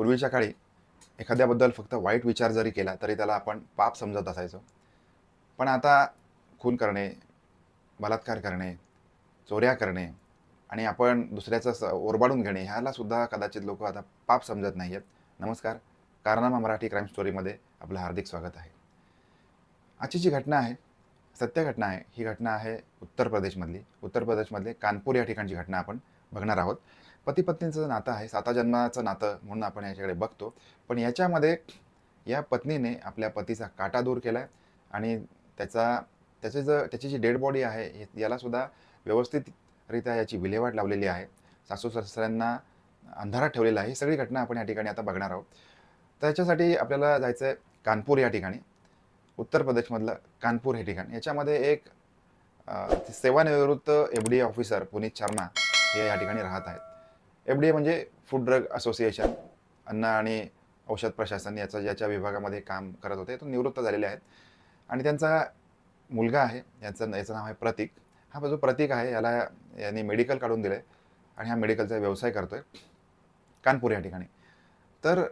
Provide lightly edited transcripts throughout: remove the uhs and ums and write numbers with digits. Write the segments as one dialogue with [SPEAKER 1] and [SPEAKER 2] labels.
[SPEAKER 1] पूर्वीच्या काळी एखाद्याबद्दल फक्त वाईट विचार जरी केला तरी त्याला आपण पाप समजत असायचो. पण आता खून करणे, बलात्कार करणे, चोऱ्या करणे आणि आपण दुसऱ्याचं ओरबाडून घेणे ह्याला सुद्धा कदाचित लोकं आता पाप समजत नाही आहेत. नमस्कार. कारनामा मराठी क्राईम स्टोरीमध्ये आपलं हार्दिक स्वागत आहे. आजची जी घटना आहे, सत्य घटना आहे. ही घटना आहे उत्तर प्रदेशमधली. उत्तर प्रदेशमधले कानपूर या ठिकाणची घटना आपण बघणार आहोत. पती-पत्नीचं नातं आहे, साता जन्माचं नातं म्हणून आपण याच्याकडे बघतो. पण याच्यामध्ये या पत्नीने आपल्या पतीचा काटा दूर केलाय आणि त्याची जी डेड बॉडी आहे याला सुद्धा व्यवस्थितरित्या याची विल्हेवाट लावलेली आहे. सासू-सासऱ्यांना अंधारात ठेवलेलं आहे. ही सगळी घटना आपण या ठिकाणी आता बघणार आहोत. त्याच्यासाठी आपल्याला जायचं आहे कानपूर या ठिकाणी. उत्तर प्रदेशमधलं कानपूर हे ठिकाण. याच्यामध्ये एक सेवानिवृत्त एफ-डी-ए ऑफिसर पुनीत शर्मा हे या ठिकाणी राहत आहेत. एफ-डी-ए म्हणजे फूड ड्रग असोसिएशन, अन्न आणि औषध प्रशासन याच्या विभागामध्ये काम करत होते. तो निवृत्त झालेले आहेत आणि त्यांचा मुलगा आहे. याचं नाव आहे प्रतीक. हा जो प्रतीक आहे याने मेडिकल काढून दिलं आहे आणि हा मेडिकलचा व्यवसाय करतोय कानपूर या ठिकाणी. तर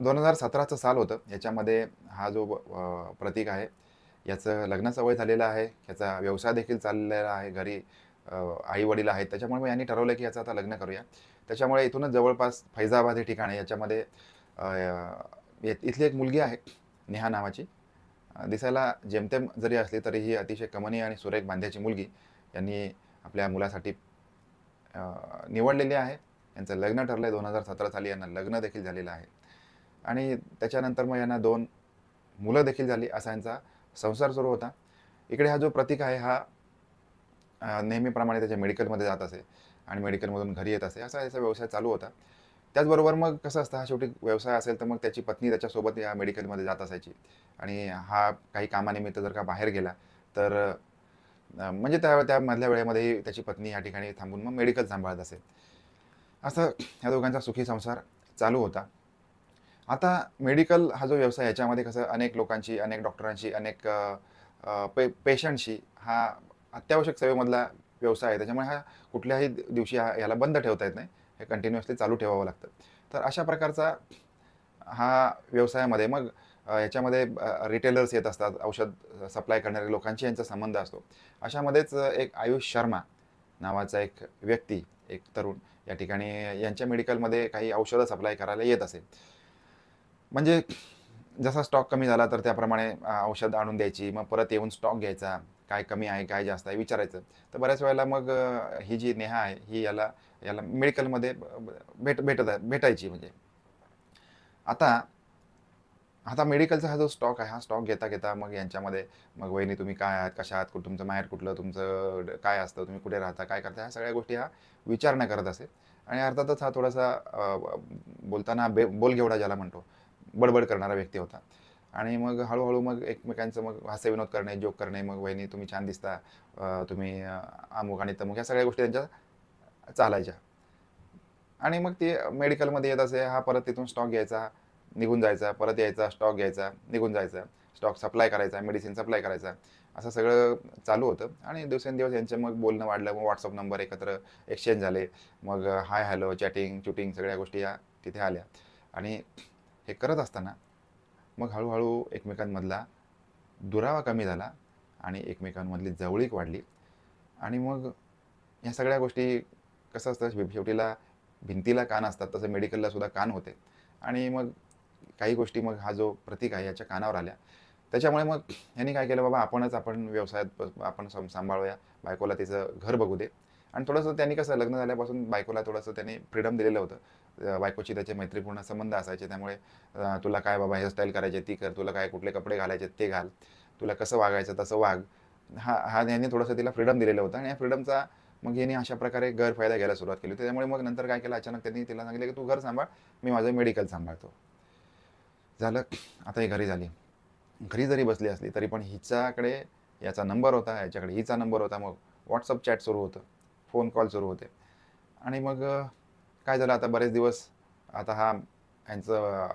[SPEAKER 1] 2017चं साल होतं. याच्यामध्ये हा जो प्रतीक आहे याचं लग्नाचं वय झालेलं आहे. याचा व्यवसाय देखील चाललेला आहे. घरी आई-वडील आहेत. त्याच्यामुळे मग यांनी ठरवलं की याचं आता लग्न करूया. त्याच्यामुळे इथूनच जवळपास फैजाबाद हे ठिकाण आहे. याच्यामध्ये इथली एक मुलगी आहे नेहा नावाची. दिसायला जेमतेम जरी असली तरी ही अतिशय कमनीय आणि सुरेख बांध्याची मुलगी यांनी आपल्या मुलासाठी निवडलेली आहे. यांचं लग्न ठरलं आहे. 2017 साली यांना लग्न देखील झालेलं आहे आणि त्याच्यानंतर मग यांना 2 मुलं देखील झाली. असा यांचा संसार सुरू होता. इकडे हा जो प्रतीक आहे हा नेहमीप्रमाणे त्याच्या मेडिकलमध्ये जात असे आणि मेडिकलमधून घरी येत असे. असा याचा व्यवसाय चालू होता. त्याचबरोबर मग कसं असतं, हा शेवटी व्यवसाय असेल तर मग त्याची पत्नी त्याच्यासोबत या मेडिकलमध्ये जात असायची आणि हा काही कामानिमित्त जर का बाहेर गेला तर म्हणजे त्या मधल्या वेळेमध्ये त्याची पत्नी या ठिकाणी थांबून मग मेडिकल सांभाळत असे. असं ह्या दोघांचा सुखी संसार चालू होता. आता मेडिकल हा जो व्यवसाय याच्यामध्ये कसं अनेक लोकांची, अनेक डॉक्टरांशी, अनेक पेशंटशी हा अत्यावश्यक सेवेमधला व्यवसाय आहे. त्याच्यामुळे हा कुठल्याही दिवशी याला बंद ठेवता येत नाही. हे कंटिन्युअसली चालू ठेवावं लागतं. तर अशा प्रकारचा हा व्यवसायामध्ये मग याच्यामध्ये रिटेलर्स येत असतात. औषध सप्लाय करणाऱ्या लोकांशी यांचा संबंध असतो. अशामध्येच एक आयुष शर्मा नावाचा एक व्यक्ती, एक तरुण या ठिकाणी यांच्या मेडिकलमध्ये काही औषधं सप्लाय करायला येत असेल. म्हणजे जसा स्टॉक कमी झाला तर त्याप्रमाणे औषध आणून द्यायची. मग परत येऊन स्टॉक घ्यायचा. काय कमी आहे, काय जास्त आहे विचारायचं. तर बऱ्याच वेळेला मग ही जी नेहा आहे ही याला मेडिकलमध्ये भेटायची म्हणजे. आता मेडिकलचा हा जो स्टॉक आहे, हा स्टॉक घेता मग यांच्यामध्ये मग वहिनी तुम्ही काय आहात, कशा आहात, तुमचं माहेर कुठलं, तुमचं काय असतं, तुम्ही कुठे राहता, काय करता, ह्या सगळ्या गोष्टी हा विचारणा करत असे. आणि अर्थातच हा थोडासा बोलताना बोलघेवडा ज्याला म्हणतो, बडबड करणारा व्यक्ती होता. आणि मग हळू मग एकमेकांचं मग हास्यविनोद करणे, जोक करणे, मग वहिनी तुम्ही छान दिसता, तुम्ही अमुक आणि तमुक ह्या सगळ्या गोष्टी त्यांच्या चालायच्या. आणि मग ते मेडिकलमध्ये येत असे. हा परत तिथून स्टॉक घ्यायचा, निघून जायचा, परत यायचा, स्टॉक घ्यायचा, निघून जायचा, स्टॉक सप्लाय करायचा, मेडिसिन सप्लाय करायचा. असं सगळं चालू होतं आणि दिवसेंदिवस यांचं मग बोलणं वाढलं. मग WhatsApp नंबर एकत्र एक्सचेंज झाले. मग हाय, हॅलो, चॅटिंग सगळ्या गोष्टी या तिथे आल्या आणि हे करत असताना मग हळू एकमेकांमधला दुरावा कमी झाला आणि एकमेकांमधली जवळीक वाढली. आणि मग ह्या सगळ्या गोष्टी कसं असतं, शेवटीला भिंतीला कान असतात तसं मेडिकलला सुद्धा कान होते. आणि मग काही गोष्टी मग हा जो प्रतीक आहे याच्या कानावर आल्या. त्याच्यामुळे मग ह्यांनी काय केलं, बाबा आपण व्यवसायात आपण सांभाळूया, बायकोला तिचं घर बघू दे. आणि थोडंसं त्यांनी कसं लग्न झाल्यापासून बायकोला थोडंसं त्यांनी फ्रीडम दिलेलं होतं. बायकोची त्याचे मैत्रीपूर्ण संबंध असायचे. त्यामुळे तुला काय बाबा हेअरस्टाईल करायची ती कर, तुला काय कुठले कपडे घालायचे ते घाल, तुला कसं वागायचं तसं वाग. यांनी थोडंसं तिला फ्रीडम दिलेलं होतं आणि या फ्रीडमचा मग यांनी अशा प्रकारे गैरफायदा घ्यायला सुरुवात केली. त्यामुळे मग नंतर काय केलं, अचानक त्यांनी तिला सांगितलं की तू घर सांभाळ, मी माझं मेडिकल सांभाळतो. झालं. आता ही घरी झाली. घरी जरी बसली असली तरी पण हिच्याकडे याचा नंबर होता, याच्याकडे हिचा नंबर होता. मग WhatsApp चॅट सुरू होतं, फोन कॉल सुरू होते. आणि मग काय झालं, आता बरेच दिवस आता हा यांचं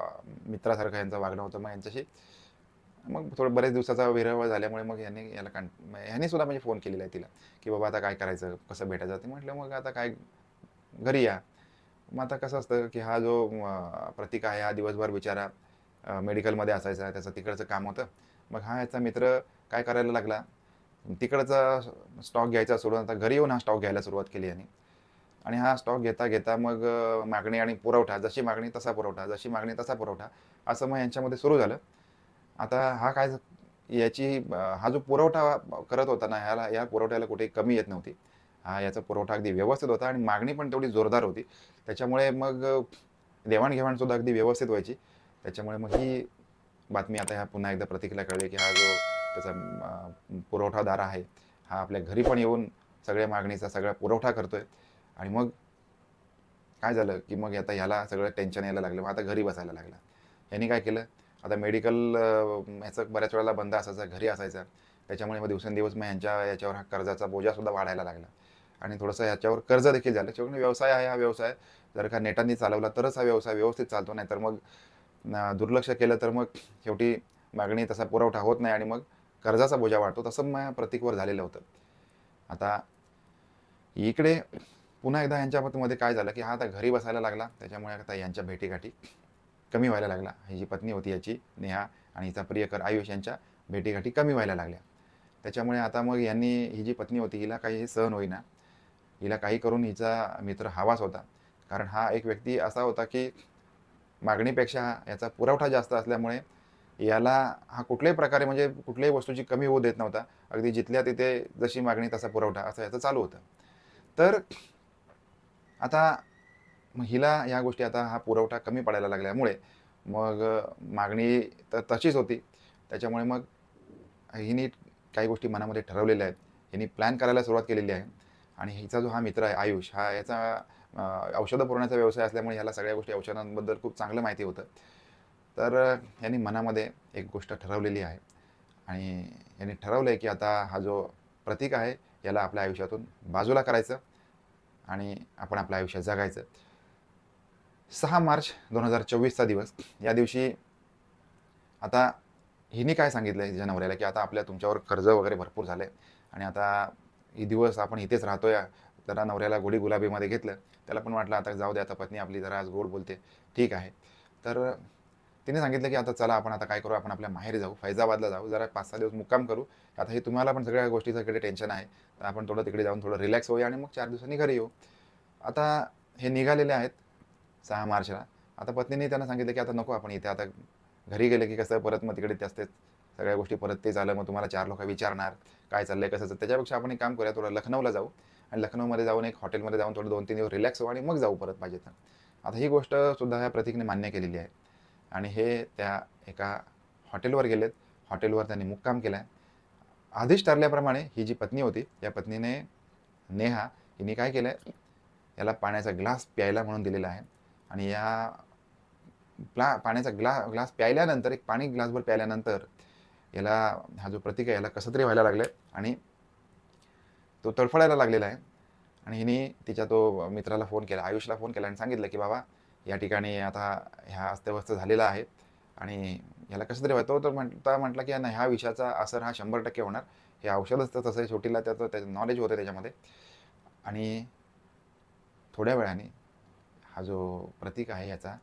[SPEAKER 1] मित्रासारखं यांचं वागणं होतं. मग यांच्याशी मग थोडं बरेच दिवसाचा विरह झाल्यामुळे मग ह्याने सुद्धा म्हणजे फोन केलेला आहे तिला, की बाबा आता काय करायचं, कसं भेटायचं. ते म्हटलं मग आता काय घरी या. मग आता कसं असतं की हा जो प्रतीक आहे हा दिवसभर बिचारा मेडिकलमध्ये असायचा, त्याचं तिकडचं काम होतं. मग हा याचा मित्र काय करायला लागला, तिकडचा स्टॉक घ्यायचा सोडून आता घरी येऊन हा स्टॉक घ्यायला सुरुवात केली याने. आणि हा स्टॉक घेता घेता मग मागणी आणि पुरवठा, जशी मागणी तसा पुरवठा, जशी मागणी तसा पुरवठा, असं मग यांच्यामध्ये सुरू झालं. आता हा काय याची हा जो पुरवठा करत होता ना, या पुरवठ्याला कुठेही कमी येत नव्हती. हा याचा पुरवठा अगदी व्यवस्थित होता आणि मागणी पण तेवढी जोरदार होती. त्याच्यामुळे मग देवाण-घेवाण सुद्धा अगदी व्यवस्थित व्हायची. त्याच्यामुळे मग ही बातमी आता ह्या पुन्हा एकदा प्रतीकला कळली, की हा जो त्याचा पुरवठादार आहे, हा आपल्या घरी पण येऊन सगळ्या मागणीचा सगळा पुरवठा करतोय. आणि मग काय झालं, की मग आता ह्याला सगळं टेन्शन यायला लागलं. मग आता घरी बसायला लागला. ह्यानी काय केलं, आता मेडिकल ह्याचं बऱ्याच वेळेला बंद असायचा, घरी असायचा. त्याच्यामुळे मग दिवसेंदिवस मग याच्यावर हा कर्जाचा बोजासुद्धा वाढायला लागला आणि थोडंसं याच्यावर कर्ज देखील झालं. शेवटी व्यवसाय आहे, हा व्यवसाय जर का नेटांनी चालवला तरच हा व्यवसाय व्यवस्थित चालतो. नाहीतर मग दुर्लक्ष केलं तर मग शेवटी मागणी तसा पुरवठा होत नाही आणि मग कर्जाचा बोजा वाढतो. तसं मग प्रतीकवर झालेलं होतं. आता इकडे पुन्हा एकदा यांच्यामध्ये काय झालं, की हा आता घरी बसायला लागला. त्याच्यामुळे आता यांच्या भेटीगाठी कमी व्हायला लागला. ही जी पत्नी होती याची नेहा आणि हिचा प्रियकर आयुष यांच्या भेटीगाठी कमी व्हायला लागल्या. त्याच्यामुळे आता मग यांनी ही जी पत्नी होती हिला काही सहन होईना. हिला काही करून हिचा मित्र हवाच होता. कारण हा एक व्यक्ती असा होता, की मागणीपेक्षा याचा पुरवठा जास्त असल्यामुळे याला हा कुठल्याही प्रकारे म्हणजे कुठल्याही वस्तूची कमी होऊ देत नव्हता. अगदी जिथल्या तिथे जशी मागणी तसा पुरवठा असं याचं चालू होतं. तर आता मग हिला ह्या गोष्टी आता हा पुरवठा कमी पडायला लागल्यामुळे मग मागणी तर तशीच होती. त्याच्यामुळे मग हिने काही गोष्टी मनामध्ये ठरवलेल्या आहेत. हिने प्लॅन करायला सुरुवात केलेली आहे आणि हिचा जो हा मित्र आहे आयुष, हा याचा औषधं पुरवण्याचा व्यवसाय असल्यामुळे ह्याला सगळ्या गोष्टी औषधांबद्दल खूप चांगलं माहिती होतं. तर ह्यानी मनामध्ये एक गोष्ट ठरवलेली आहे आणि याने ठरवलं आहे, की आता हा जो प्रतीक आहे, याला आपल्या आयुष्यातून बाजूला करायचं आणि आपण आपलं आयुष्य जगायचं. 6 मार्च 2024चा दिवस. या दिवशी आता हिने काय सांगितलंय तिच्या नवऱ्याला, की आता तुमच्यावर कर्ज वगैरे भरपूर झालंय आणि आता हे दिवस आपण इथेच राहतोय. जरा नवऱ्याला गोडी गुलाबीमध्ये घेतलं. त्याला पण वाटलं आता जाऊ दे, आता पत्नी आपली जरा आज गोड बोलते, ठीक आहे. तर तिने सांगितलं, की आता चला आपण आता काय करू, आपण आपल्या माहेरी जाऊ, फैजाबादला जाऊ, जरा 5-6 दिवस मुक्काम करू. आता हे तुम्हाला पण सगळ्या गोष्टीचं इकडे टेन्शन आहे. तर आपण थोडं तिकडे जाऊन थोडं रिलॅक्स होऊया आणि मग 4 दिवसांनी घरी येऊ. आता हे निघालेले आहेत 6 मार्चला. आता पत्नीने त्यांना सांगितलं, की आता नको आपण इथे आता घरी गेले, की कसं परत मग तिकडे तेच सगळ्या गोष्टी परत ते झालं. मग तुम्हाला 4 लोकं विचारणार, काय चाललंय, कसं चाललं. त्याच्यापेक्षा आपण एक काम करूया, थोडं लखनौला जाऊ आणि लखनौमध्ये जाऊन एक हॉटेलमध्ये जाऊन थोडं 2-3 दिवस रिलॅक्स होऊ आणि मग जाऊ परत पाहिजे तर. आता ही गोष्ट सुद्धा ह्या प्रतीकने मान्य केलेली आहे आणि हे त्या एका हॉटेलवर गेलेत. हॉटेलवर त्यांनी मुक्काम केलाय. आधीच ठरल्याप्रमाणे ही जी पत्नी होती, या पत्नीने नेहा हिने काय केलंय, याला पाण्याचा ग्लास प्यायला म्हणून दिलेला आहे आणि या पाण्याचा ग्लास प्यायल्यानंतर एक पाणी ग्लासभर प्यायल्यानंतर याला हा जो प्रतीक आहे याला कसं तरी व्हायला लागलंय आणि तो तडफडायला लागलेला आहे आणि हिने तिच्या तो मित्राला फोन केला, आयुषला फोन केला आणि सांगितलं, की "बाबा, या ठिकाणी आता ह्या अस्तव्यस्त झालेला आहे आणि ह्याला कसं तरी व्हायचं." तो म्हटला, की "नाही, ह्या विषयाचा असर हा 100% होणार. हे औषध असतं तसं शेवटीला त्याचं नॉलेज होतं त्याच्यामध्ये." आणि थोड्या वेळाने हा जो प्रतीक आहे याचा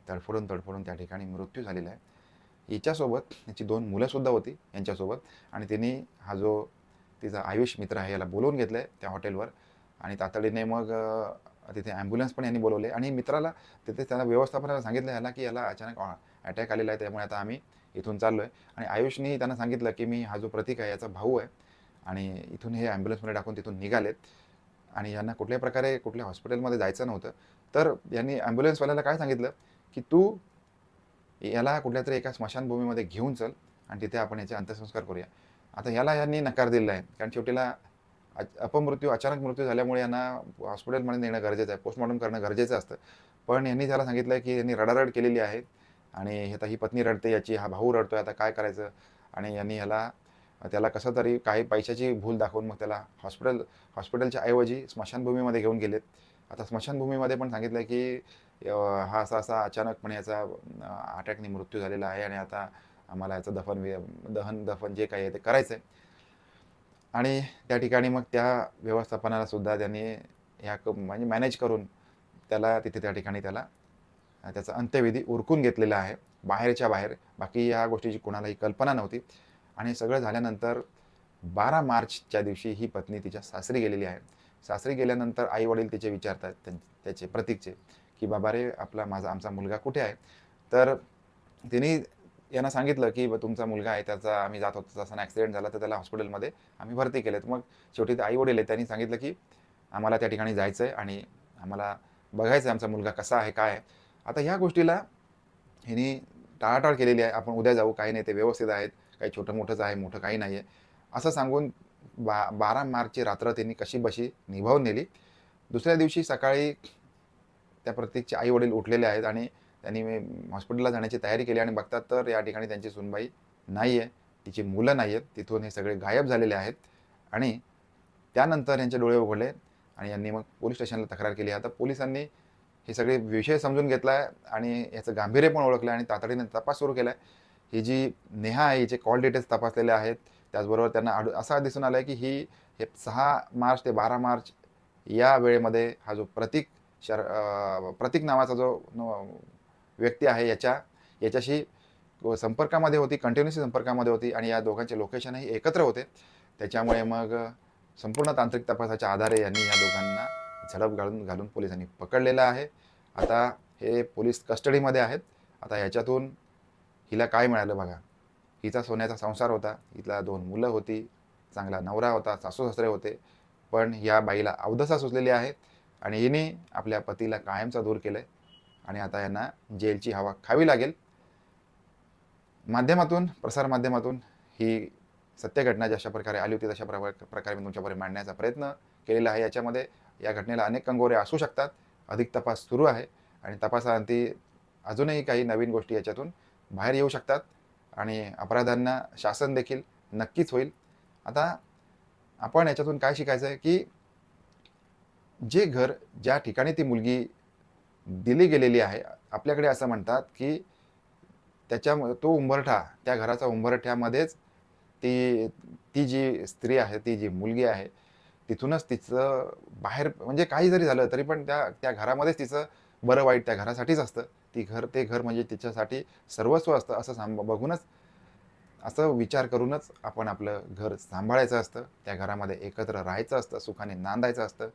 [SPEAKER 1] तडफडून त्या ठिकाणी मृत्यू झालेला आहे. हिच्यासोबत याची 2 मुलंसुद्धा होती यांच्यासोबत आणि तिने हा जो तिचा आयुष मित्र आहे याला बोलावून घेतलंय त्या हॉटेलवर आणि तातडीने मग तिथे ॲम्ब्युलन्स पण यांनी बोलावले आणि मित्राला तिथे त्याला व्यवस्थापनाला सांगितलं याला, की याला अचानक अटॅक आलेला आहे, त्यामुळे आता आम्ही इथून चाललोय आणि आयुषनी त्यांना सांगितलं, की मी हा जो प्रतीक आहे याचा भाऊ आहे आणि इथून हे ॲम्ब्युलन्समध्ये टाकून तिथून निघालेत आणि यांना कुठल्याही प्रकारे कुठल्या हॉस्पिटलमध्ये जायचं नव्हतं. तर यांनी ॲम्ब्युलन्सवाल्याला काय सांगितलं, की "तू याला कुठल्यातरी एका स्मशानभूमीमध्ये घेऊन चल आणि तिथे आपण याचे अंत्यसंस्कार करूया." आता ह्याला यांनी नकार दिलेला आहे. कारण शेवटीला अपमृत्यू, अचानक मृत्यू झाल्यामुळे यांना हॉस्पिटलमध्ये नेणं गरजेचं आहे. पोस्टमॉर्टम करणं गरजेचं असतं. पण यांनी त्याला सांगितलं, की यांनी रडारड केलेली आहे आणि आता ही पत्नी रडते याची, हा भाऊ रडतोय, आता काय करायचं? आणि यांनी त्याला कसं तरी काही पैशाची भूल दाखवून मग त्याला हॉस्पिटलच्या ऐवजी स्मशानभूमीमध्ये घेऊन गेलेत. आता स्मशानभूमीमध्ये पण सांगितलं, की हा असा अचानकपणे याचा अटॅकने मृत्यू झालेला आहे आणि आता आम्हाला याचं दफन जे काही आहे ते करायचं आहे. आणि त्या ठिकाणी मग त्या व्यवस्थापनाला सुद्धा त्यांनी म्हणजे मॅनेज करून त्याला तिथे त्या ठिकाणी त्याला त्याचा अंत्यविधी उरकून घेतलेला आहे बाहेरच्या बाहेर. बाकी या गोष्टीची कोणालाही कल्पना नव्हती. आणि सगळं झाल्यानंतर 12 मार्चच्या दिवशी ही पत्नी तिच्या सासरी गेलेली आहे. सासरी गेल्यानंतर आई-वडील तिचे विचारतात त्याचे प्रतीकचे, की "बाबा रे, आमचा मुलगा कुठे आहे?" तर तिने यांना सांगितलं, की तुमचा मुलगा आहे, त्याचा आम्ही जात होतो, तसा ॲक्सिडेंट झाला, तर त्याला हॉस्पिटलमध्ये आम्ही भरती केलं." मग शेवटी ते आई-वडील आहेत, त्यांनी सांगितलं, की "आम्हाला त्या ठिकाणी जायचं आहे आणि आम्हाला बघायचं आहे आमचा मुलगा कसा आहे, काय आहे." आता ह्या गोष्टीला हिने टाळाटाळ केलेली आहे. "आपण उद्या जाऊ, काही नाही, ते व्यवस्थित आहेत, काही छोटं-मोठंच आहे, मोठं काही नाही आहे." असं सांगून 12 मार्चची रात्र त्यांनी कशीबशी निभावून नेली. दुसऱ्या दिवशी सकाळी त्या प्रतीकचे आई-वडील उठलेले आहेत आणि त्यांनी हॉस्पिटलला जाण्याची तयारी केली आणि बघतात तर या ठिकाणी त्यांची सूनबाई नाही आहे, तिची मुलं नाही आहेत. तिथून हे सगळे गायब झालेले आहेत. आणि त्यानंतर यांचे डोळे उघडले आणि यांनी मग पोलीस स्टेशनला तक्रार केली. आता पोलिसांनी हे सगळे विषय समजून घेतला आहे आणि याचं गांभीर्य पण ओळखलं आहे आणि तातडीने तपास सुरू केला आहे. ही जी नेहा आहे, हिचे कॉल डिटेल्स तपासलेले आहेत. त्याचबरोबर त्यांना असं दिसून आलं आहे, की हे 6 मार्च ते 12 मार्च या वेळेमध्ये हा जो प्रतीक नावाचा जो व्यक्ती आहे याच्याशी संपर्कामध्ये होती, कंटिन्युअसली संपर्कामध्ये होती आणि या दोघांचे लोकेशनही एकत्र होते. त्याच्यामुळे मग संपूर्ण तांत्रिक तपासाच्या आधारे यांनी या दोघांना झडप घालून पोलिसांनी पकडलेलं आहे. आता हे पोलीस कस्टडीमध्ये आहेत. आता ह्याच्यातून हिला काय मिळालं बघा. हिचा सोन्याचा संसार होता, हिला 2 मुलं होती, चांगला नवरा होता, सासू-सासरे होते. पण या बाईला अवदसा सुचलेली आहे आणि हिने आपल्या पतीला कायमचा दूर केलंय आणि आता यांना जेलची हवा खावी लागेल. प्रसार माध्यमातून ही सत्य घटना जशा प्रकारे आली होती तशा प्रकारे मी तुमच्यापर्यंत मांडण्याचा प्रयत्न केलेला आहे. याच्यामध्ये या घटनेला अनेक कंगोरे असू शकतात. अधिक तपास सुरू आहे आणि तपासाअंती अजूनही काही नवीन गोष्टी याच्यातून बाहेर येऊ शकतात आणि अपराध्यांना शासन देखील नक्कीच होईल. आता आपण याच्यातून काय शिकायचं आहे, की जे घर ज्या ठिकाणी ती मुलगी दिली गेलेली आहे, आपल्याकडे असं म्हणतात, की तो उंबरठा, त्या घराचा उंबरठ्यामध्येच ती जी स्त्री आहे, ती जी मुलगी आहे, तिथूनच तिचं बाहेर म्हणजे काही जरी झालं तरी पण त्या घरामध्येच तिचं बरं वाईट त्या घरासाठीच असतं. ते घर म्हणजे तिच्यासाठी सर्वस्व असतं असं बघूनच, असं विचार करूनच आपण आपलं घर सांभाळायचं असतं. त्या घरामध्ये एकत्र राहायचं असतं, सुखाने नांदायचं असतं.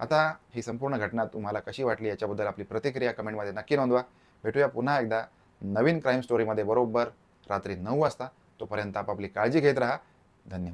[SPEAKER 1] आता ही संपूर्ण घटना तुम्हाला कशी वाटली याच्याबद्दल आपली प्रतिक्रिया कमेंटमध्ये नक्की नोंदवा. भेटूया पुन्हा एकदा नवीन क्राईम स्टोरीमध्ये बरोबर रात्री 9 वाजता. तोपर्यंत आपापली काळजी घेत राहा. धन्यवाद.